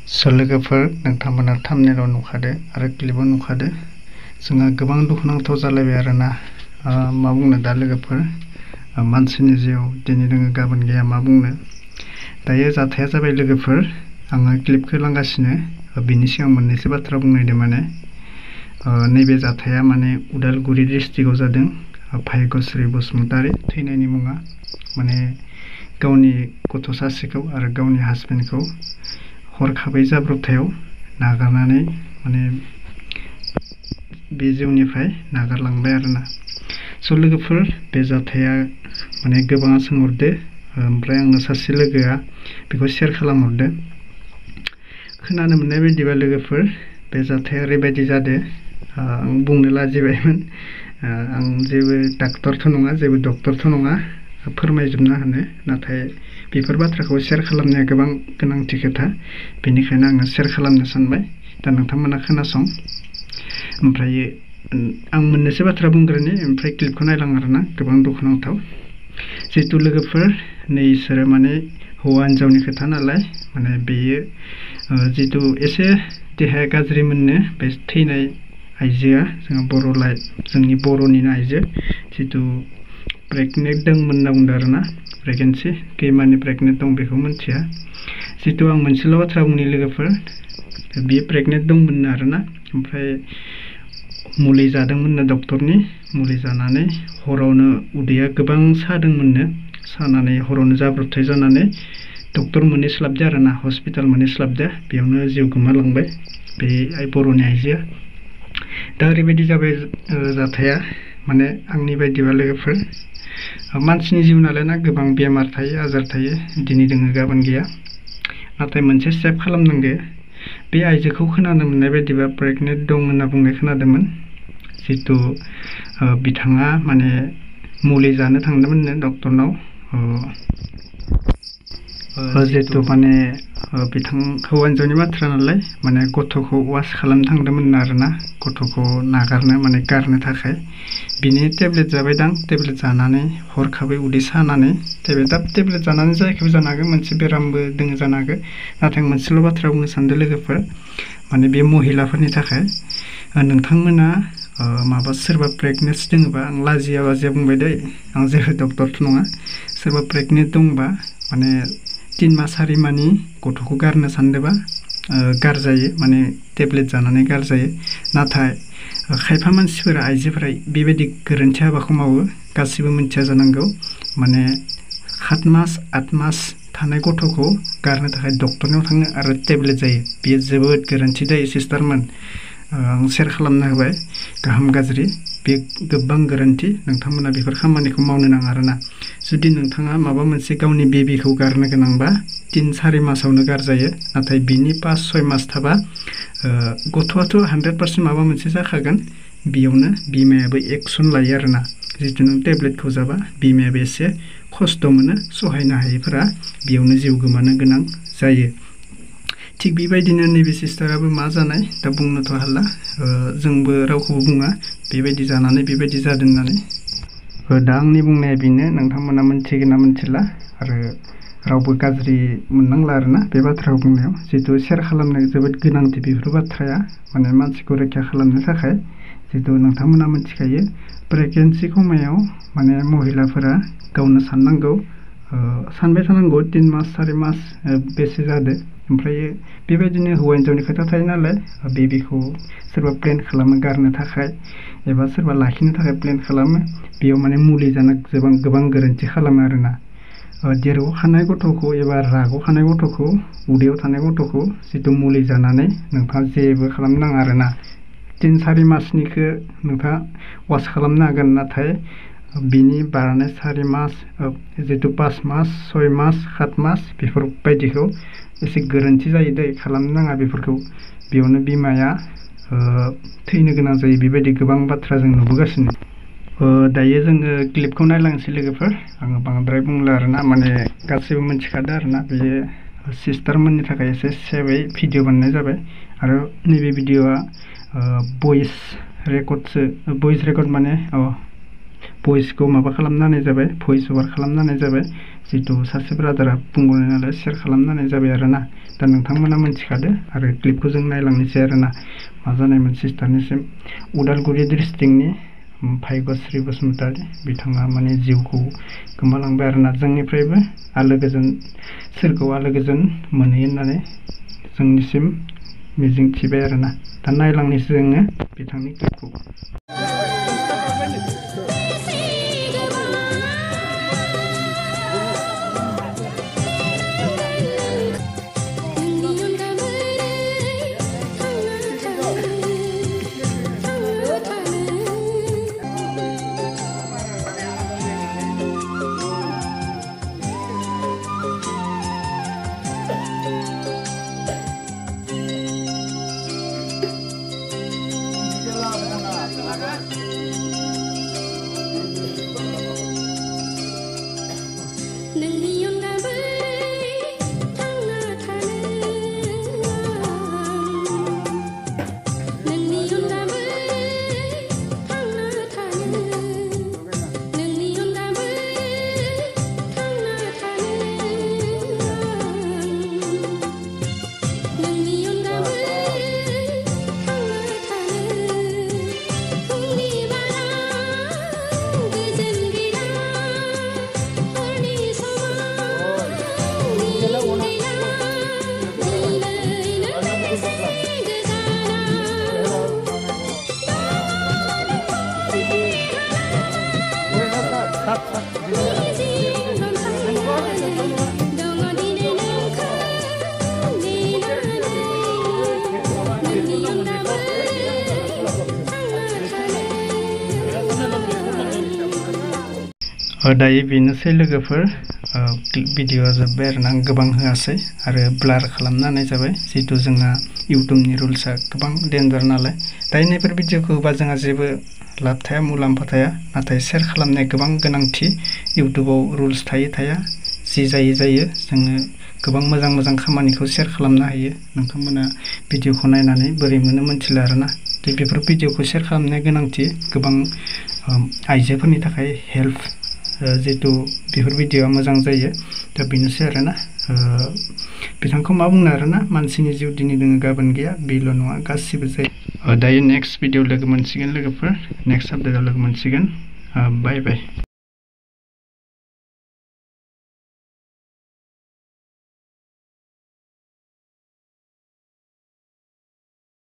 लोगोफोर नोंथांमोना थाम्बनेलाव नुखादो आरो क्लिपाव नुखादो जोंहा गोबां दुखुनांथाव जालायबाय आरोना मा बुंनो दा लोगोफोर मानसिनि जिउ दिनै दोङो गाबोन गैया मा बुंनो दायो जाथाया जाबाय लोगोफोर आङो क्लिपखौ लांगासिनो बिनि सिगां मोननैसो बाथ्रा बुंनायदों माने नैबे जाथाया माने उदालगुरि डिस्ट्रिक्टआव जादों भाग्यश्री बसुमतारी थैनायनि मुङा माने गावनि गथ' सासेखौ आरो गावनि हासबेन्डखौ हरखाबै जाब्रबथायाव नागारनानै माने बे जिउनिफ्राय नागारलांबाय आरोना लोगोफोर बे जाथाया माने गोबाङा सोंहरदो ओमफ्राय आंनो सासे लोगोआ बेखौ शेयार खालामहरदो खोनानो मोननाय बायदिबा लोगोफोर बे जाथाया ओरैबायदि जादों आं बुंनो लाजिबायमोन आं जेबो डाक्टरथ' नङा जेबो डक्टरथ' नङा फोरमायजोबनो हानो नाथाय बेफोर बाथ्राखौ शेयार खालामनाया गोबां गोनांथि खोथा बेनिखायनो आङो शेयार खालामनो सानबाय दा नोंथांमोना खोनासं ओमफ्राय आं मोननैसो बाथ्रा बुंग्रोनि ओमफ्राय क्लिपखौ नायलां आरोना गोबां दुखुनांथाव जिहेतु लोगोफोर नै इसोरो माने हौवा हिन्जावनि खोथा नालाय माने बेयो जिहेतु एसे देहाया गाज्रि मोननो बे थैनाय आइजोआ जोंनि बर'निनो आइजो जिहेतु प्रेगनेन्ट दंमोन होनना बुंदों आरोना प्रेगनेन्सि खैमानि प्रेगनेन्ट दं बेखौ मिथिया जिहेतु आं मोनसेल' बाथ्रा बुंनि लोगोफोर बियो प्रेगनेन्ट दंमोन आरोना ओमफ्राय मुलि जादोंमोननो डक्टरनि मुलि जानानै हरावनो उदैया गोबां सादोंमोननो सानानै हरावनो जाब्रबथाय जानानै डक्टर मोनहैस्लाबदो आरोना हस्पिटाल मोनहैस्लाबदो बेयावनो जिउ गोमालांबाय बे बर'नि आइजोआ दा ओरैबायदि जाबाय जाथाया माने आंनि बायदिबा लोगोफोर मानसिनि जिउ नालाय ना गोबां बेमार थायो आजार थायो दिनै दोङो गाबोन गैया नाथाय मोनसे सेभ खालामनांगो बे आइजोखौ खोनानो मोननाय बायदिबा प्रेगनेन्ट दं होनना बुंनाय खोनादोंमोन जिहेतु बिथाङा माने मुलि जानो थांदोंमोननो डक्टरनाव जिहेतु माने बिथां हौवा हिन्जावनि बाथ्रा नालाय माने गथ'खौ वास खालामनो थांदोंमोन आरोना गथ'खौ नागारनो माने गारनो थाखाय बिनि टेब्लेट जाबायदां टेब्लेट जानानै हरखाबै उदै सानानै टेब्लेट जानानै जायाखैबो जानो हागौ मोनसे बेरामबो दङ जानो हागौ नाथाय आं मोनसेल' बाथ्रा बुंनो सानदों लोगोफोर माने बे महिलाफोरनि थाखाय नोंथांमोना माबा सोरबा प्रेगनेन्ट दङबा आं लाजिया बुंबाय दै आं जेबो डक्टरथ' नङा सोरबा प्रेगनेन्ट दंबा माने 3 मास 4 मासनि गथ'खौ गारनो सानदोंबा गारजायो माने टेब्लेट जानानै गारजायो नाथाय खायफा मानसिफोरा आइजोफोरा बेबायदि गोरोन्थि हाबाखौ मावो गासिबो मिथिया जानांगौ माने 7 मास 8 मास थानाय गथ'खौ गारनो थाखाय डक्टरनाव थाङो आरो टेब्लेट जायो बेयो जोबोद गोरोन्थि जायो सिस्टारमोन आं शेयार खालामना होबाय गाहाम गाज्रि बे गोबां गोरोन्थि नोंथांमोना बेफोर खामानिखौ मावनो नाङा आरोना जुदि नोंथाङा माबा मोनसे गावनि बेबिखौ गारनो गोनांबा 3-4 मासावनो गारजायो नाथाय बिनि 5-6 मास थाबा गथ'आथ' 100% माबा मोनसे जाखागोन बेयावनो बिमायाबो एक्सन लायो आरोना जिहेतु नों टेब्लेटखौ जाबा बिमायाबो एसे खस्थ' मोनो सहायनो हायैफोरा बेयावनो जिउ गोमानो गोनां जायो थिग बेबायदिनो नैबे सिस्टाराबो मा जानाय दा बुंनोथ' हाला जोंबो रावखौबो बुङा बेबायदि जानानै बेबायदि जादों होननानै दा आंनि बुंनाया बेनो नोंथांमोना मिथिगोन ना मिथिला आरो रावबो गाज्रि मोननांला आरोना बे बाथ्राखौ बुंनायाव जिहेतु शेयार खालामनो जोबोद गोनांथि बेफोर बाथ्राया माने मानसिखौ रैखा खालामनो थाखाय जिहेतु नोंथांमोना मिथिखायो प्रेगनेन्सि समायाव माने महिलाफोरा गावनो सानबाय थानांगौ 3 मास 4 मास बेसे जादों ओमफ्राय बेबायदिनो हौवा हिन्जावनि खोथा थायो नालाय बेबिखौ सोरबा प्लेन खालामो गारनो थाखाय एबा सोरबा लाखिनो थाखाय प्लेन खालामो बेयाव माने मुलि जानो गोबां गोरोन्थि खालामो आरोना देरगाव खानाय गथ'खौ एबा रागाव खानाय गथ'खौ उदैयाव थानाय गथ'खौ जितु मुलि जानानै नोंथाङा जेबो खालामनो नाङा आरोना 3-4 मासनिखौ नोंथाङा वास खालामनो हागोन नाथाय बिनि बारनाय 4 मास जितु 5 मास 6 मास 7 मास बेफोरबायदिखौ एसे गोरोन्थि जायो दै खालामनो नाङा बेफोरखौ बेयावनो बिमाया थैनो गोनां जायो बेबायदि गोबां बाथ्रा जों नुबोगासिनो दायो जोङो क्लिपखौ नायलांसै लोगोफोर आङो बांद्राय बुंला आरोना माने गासैबो मिथिखादो आरोना बेयो सिस्टारमोननि थाखाय एसे सेभै भिडिअ बानायनाय जाबाय आरो नैबे भिडिअआ भइस रेकर्ड माने भइसखौ माबा खालामना होनाय जाबाय भइस ओभार खालामना होनाय जाबाय जितु सासे ब्रादारा बुंबाय नालाय शेयार खालामनानै जाबाय आरोना दा नोंथांमोना मोनथिखादो आरो क्लिपखौ जों नायलांनोसै आरोना मा जानायमोन सिस्टारनिसिम उदालगुरि डिस्ट्रिक्टनि भाग्यश्री बसुमतारी बिथाङा माने जिउखौ गोमालांबाय आरोना जोंनिफ्रायबो आलो गोजोन सोरगोआव आलो गोजोन मोनहैयो होननानै जोंनिसिम मिजिं थिबाय आरोना दा नायलांनोसै जोङो बिथांनि क्लिपखौ दायो बेनोसै लोगोफोर भिडिअआ जोब्बाय आरोना आं गोबां होआसै आरो ब्लार खालामना होनाय जाबाय जिहेतु जोंहा इउटुबनि रुल्सआ गोबां डेन्जार नालाय दायो नैफोर भिडिअखौ होबा जोंहा जेबो लाब थाया मुलाम्फा थाया नाथाय शेयार खालामनाया गोबां गोनांथि इउटुबाव रुल्स थाया जि जायो जोङो गोबां मोजां खामानिखौ शेयार खालामनो हायो नोंथांमोना भिडिअखौ नायनानै बोरै मोनो मोनथिला आरोना बेफोर भिडिअखौ शेयार खालामनाया गोनांथि गोबां आइजोफोरनि थाखाय हेल्प जिहेतु बेफोर भिडिअआ मोजां जायो दा बेनोसै आरोना बिथांखौ मा बुंनो आरोना मानसिनि जिउ दिनै दोङो गाबोन गैया बेल' नङा गासिबो जायो दायो नेक्स्ट भिडिअ लोगो मोनसिगोन लोगोफोर नेक्स्ट आपडेटआव लोगो मोनसिगोन बाय